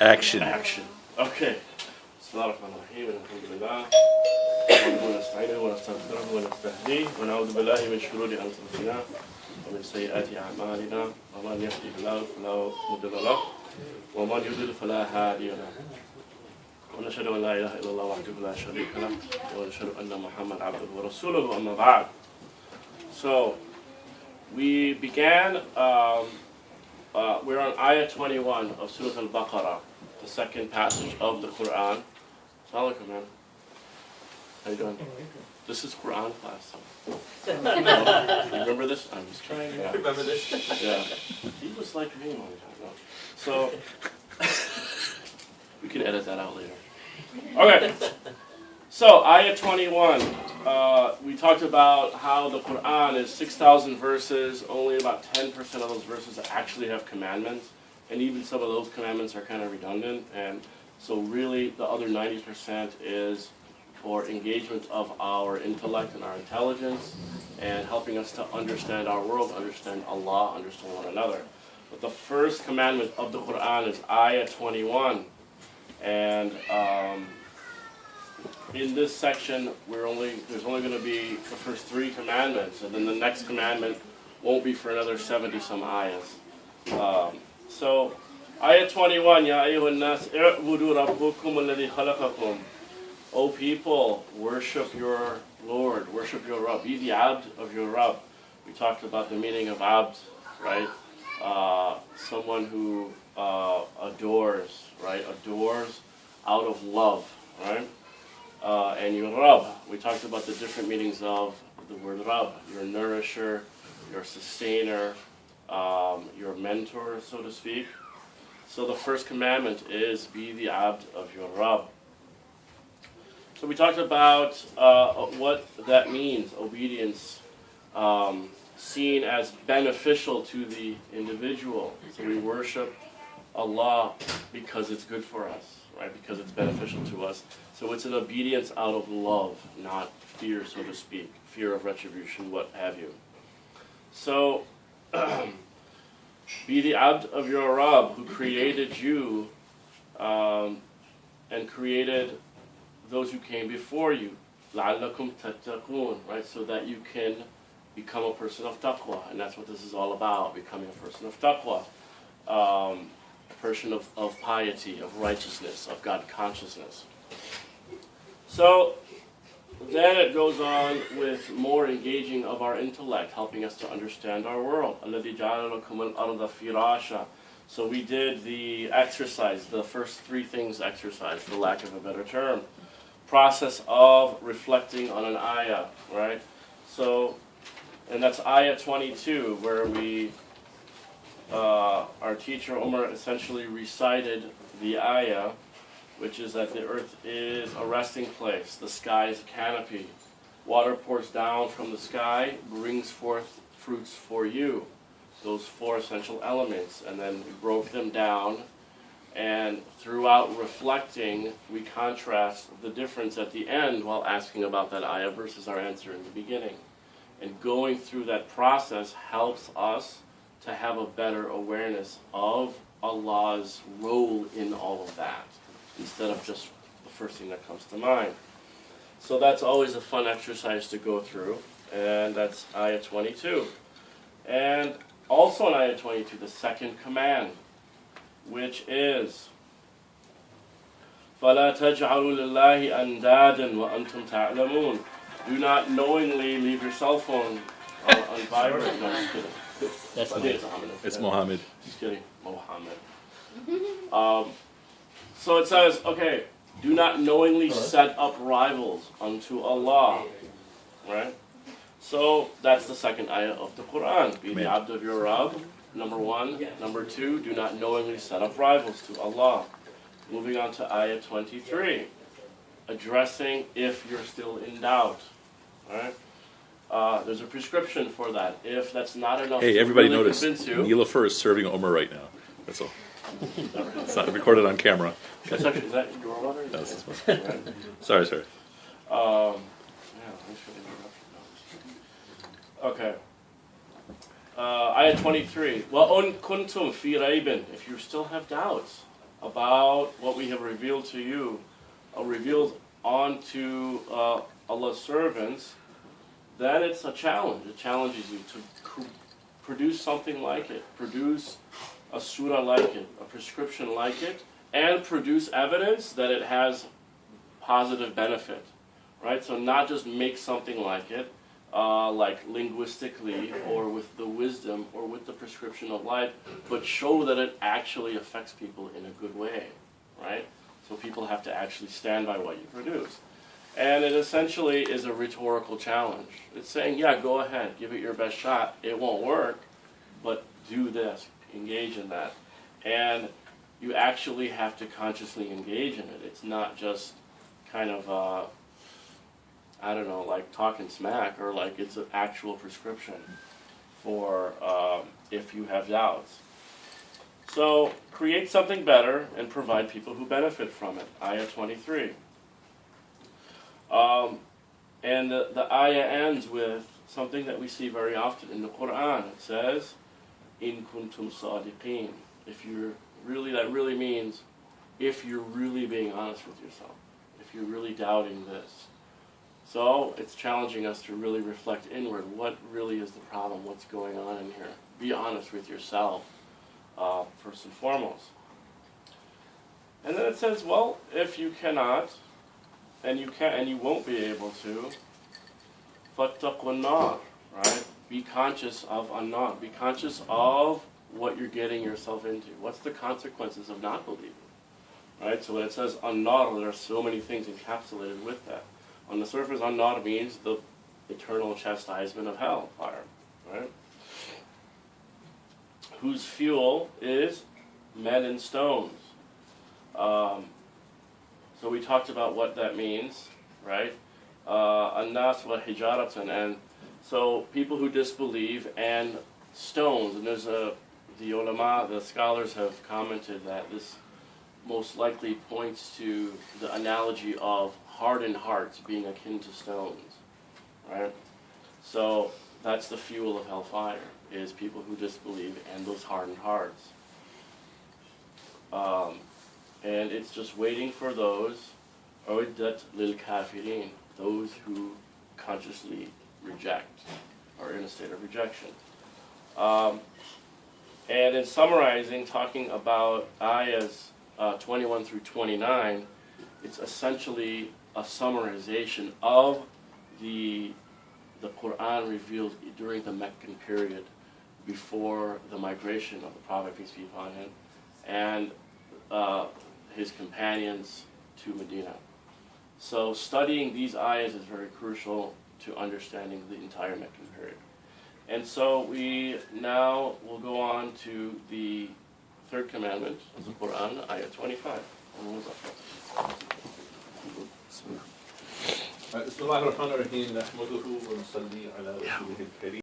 Action. Action. Okay. بسم الله الرحمن الرحيم الحمد لله ونستعينه ونستغفره ونستهديه ونعوذ بالله من شرور أنفسنا ومن سيئات أعمالنا ومن يهده الله فلا مضل له ومن يضلل فلا هادي له ونشهد أن لا إله إلا الله وحده لا شريك له ونشهد أن محمدا عبده ورسوله أما بعد. So we began. We're on Ayah 21 of Surah Al-Baqarah, the second passage of the Quran. Assalamu alaikum, man. How you doing? This is Quran class. You remember this? I'm just trying to remember this. Yeah. He was like me one time. No. So, we can edit that out later. Okay. So, Ayah 21. We talked about how the Quran is 6,000 verses. Only about 10% of those verses actually have commandments. And even some of those commandments are kind of redundant. And so really the other 90% is for engagement of our intellect and our intelligence and helping us to understand our world, understand Allah, understand one another. But the first commandment of the Quran is Ayah 21. And in this section, there's only going to be the first 3 commandments, and then the next commandment won't be for another 70-some ayahs. So, Ayah 21, Ya ayyuhan nas, i'budu rabbukum alladhi khalaqakum. O people, worship your Lord, worship your Rabb. Be the abd of your Rabb. We talked about the meaning of abd, right? Someone who adores, right? Adores out of love, right? And your Rabb, we talked about the different meanings of the word Rabb. Your nourisher, your sustainer, your mentor, so to speak. So the first commandment is be the abd of your Rabb. So we talked about what that means, obedience, seen as beneficial to the individual. So we worship Allah because it's good for us, right? Because it's beneficial to us. So it's an obedience out of love, not fear, so to speak, fear of retribution, what have you. So, be the abd of your Rabb who created you and created those who came before you, لَعَلَّكُمْ تَتَّقُونَ, right? So that you can become a person of taqwa, and that's what this is all about, becoming a person of taqwa, a person of piety, of righteousness, of God consciousness. So, then it goes on with more engaging of our intellect, helping us to understand our world. الَّذِي جَعَلَ لَكُمُ الْأَرْضَ فِرَاشًا. So we did the exercise, the first 3 things exercise, for lack of a better term. Process of reflecting on an ayah, right? So, and that's Ayah 22, where our teacher Umar essentially recited the ayah, which is that the earth is a resting place, the sky is a canopy. Water pours down from the sky, brings forth fruits for you. Those 4 essential elements. And then we broke them down, and throughout reflecting, we contrast the difference at the end while asking about that ayah versus our answer in the beginning. And going through that process helps us to have a better awareness of Allah's role in all of that, instead of just the first thing that comes to mind. So that's always a fun exercise to go through, and that's Ayah 22. And also in Ayah 22, the second command, which is فَلَا تَجْعَلُوا لِلَّهِ أَنْدَادًا وَأَنْتُمْ تَعْلَمُونَ. Do not knowingly leave your cell phone on vibrate. No, just kidding. That's it's Muhammad. Just kidding, Muhammad. So it says, okay, do not knowingly set up rivals unto Allah, right? So that's the second ayah of the Quran. Be the abd of your Rabb, number 1. Number 2, do not knowingly set up rivals to Allah. Moving on to ayah 23, addressing if you're still in doubt, right? There's a prescription for that. If that's not enough, hey, to everybody really notice, Neela Fur is serving Omar right now. That's all. It's not recorded on camera. That's actually, is that your water? No, this is mine. Sorry, sir. Yeah, thanks for the introduction. Okay. Ayah 23. وَأُن كُنْتُمْ فِي رَيْبٍ. If you still have doubts, about what we have revealed to you, revealed onto Allah's servants, then it's a challenge. It challenges you to produce something like it, produce a surah like it, a prescription like it, and produce evidence that it has positive benefit, right? So not just make something like it, like linguistically or with the wisdom or with the prescription of life, but show that it actually affects people in a good way, right? So people have to actually stand by what you produce. And it essentially is a rhetorical challenge. It's saying, yeah, go ahead, give it your best shot. It won't work, but do this, engage in that. And you actually have to consciously engage in it. It's not just kind of, I don't know, like talking smack, or like it's an actual prescription for if you have doubts. So create something better and provide people who benefit from it. Ayah 23. And the ayah ends with something that we see very often in the Quran. It says, "In kuntum sadiqeen." If you're really, that really means if you're really being honest with yourself, if you're really doubting this. So it's challenging us to really reflect inward. What really is the problem? What's going on in here? Be honest with yourself, first and foremost. And then it says, well, if you cannot, and you won't be able to, فَاتَّقُوا النَّارِ, right? Be conscious of an-nar. Be conscious of what you're getting yourself into. What's the consequences of not believing? Right? So when it says an-nar, there are so many things encapsulated with that. On the surface, an-nar means the eternal chastisement of hell, fire, right? Whose fuel is men and stones. So we talked about what that means, right? An-nas wa hijaratan, and so people who disbelieve, and stones. And there's the ulama, the scholars have commented that this most likely points to the analogy of hardened hearts being akin to stones, right? So that's the fuel of hellfire, is people who disbelieve and those hardened hearts. And it's just waiting for those, uiddat lil kafirin, those who consciously reject, or in a state of rejection. And in summarizing, talking about ayahs 21 through 29, it's essentially a summarization of the Quran revealed during the Meccan period, before the migration of the Prophet, peace be upon him, and his companions to Medina. So studying these ayahs is very crucial to understanding the entire Meccan period. And so we now will go on to the third commandment of the Quran, ayah 25. بسم الله الرحمن الرحيم نحمده ونصلي على رسوله الكريم